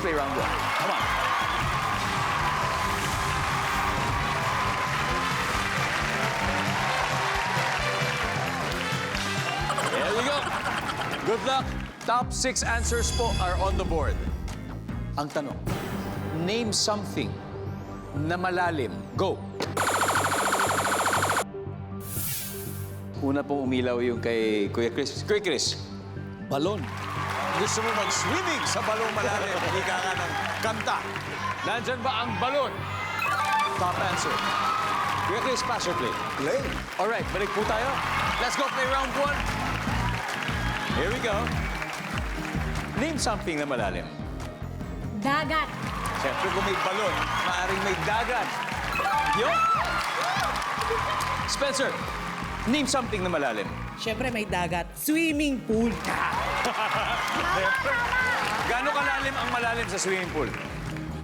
play round one. Come on. There we go. Good luck. Top 6 answers po are on the board. Ang tanong, name something na malalim. Go. Una pong umilaw yung kay Kuya Chris. Kuya Chris, balon. Gusto mo mag-swimming sa balon malalim. Hindi ka nga ng kanta. Nandyan ba ang balon? Top answer. Kuya Chris, pass or play? Play. Alright, balik po tayo. Let's go play round one. Here we go. Name something na malalim. Dagat. Siyempre kung may balon, maaaring may dagat. Yo! Spencer, name something na malalim. Siyempre may dagat. Swimming pool. Gaano kalalim ang malalim sa swimming pool?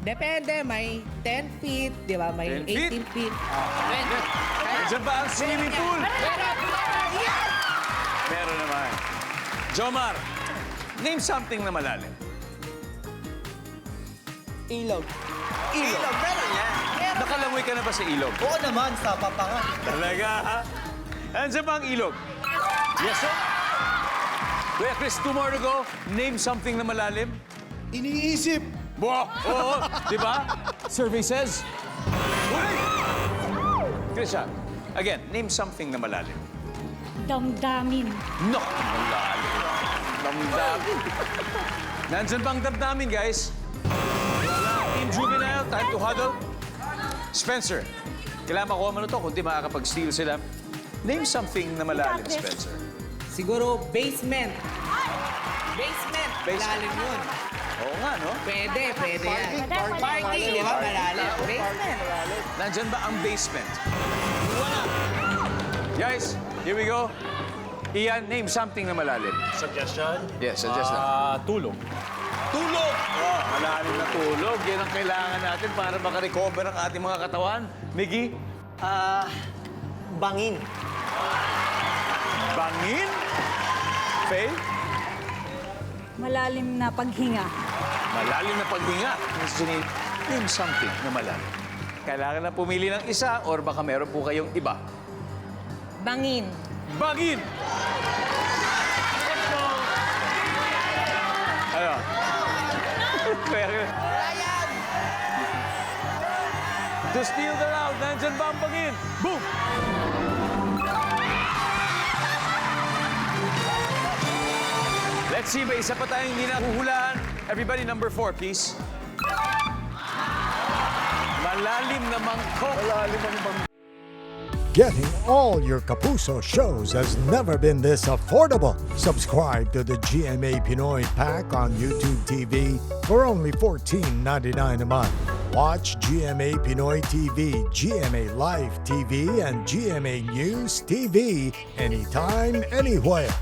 Depende, may 10 feet, di ba? May 10 feet? 18 feet. Diyan ba ang swimming pool? Meron naman. Jomar, name something na malalim. Ilog. Ilog. Meron yan. Nakalangoy ka na ba sa ilog? Oo naman, sa papangan. Talaga, ha? Andiyan ba ang ilog? Yes, sir. Kuya Chris, 2 more to go. Name something na malalim. Iniisip. Wow! Oo, di ba? Survey says. Krisha, again, name something na malalim. Damdamin. No! Malalim. Damdamin. Nandyan bang damdamin, guys? Team Juvenile, time to huddle. Spencer, kailangan makuha mo na to, kundi makakapag-steal sila. Name something na malalim, Spencer. Siguro basement. Basement. Malalim yun. Oo nga, no? Pwede yan. Parking, di ba? Malalim. Basement. Nandyan ba ang basement? Wala. Guys, here we go. Ian, name something na malalim. Suggestion? Yes, suggest na. Tulog. Tulog! Oh, malalim na tulog. Yan ang kailangan natin para makarecover ang ating mga katawan. Miggy? Bangin. Bangin? Faye? Malalim na paghinga. Malalim na paghinga. Miss Janine, name something na malalim. Kailangan na pumili ng isa or baka meron po kayong iba. Bangin. Bangin! Ano? To steal the round, nandyan ba ang bangin? Boom! Let's see, may isa pa tayong hindi nahuhulaan. Everybody, number 4, please. Malalim na mangkok. Malalim ang mangkok. Getting all your Kapuso shows has never been this affordable. Subscribe to the GMA Pinoy Pack on YouTube TV for only $14.99 a month. Watch GMA Pinoy TV, GMA Live TV, and GMA News TV anytime, anywhere.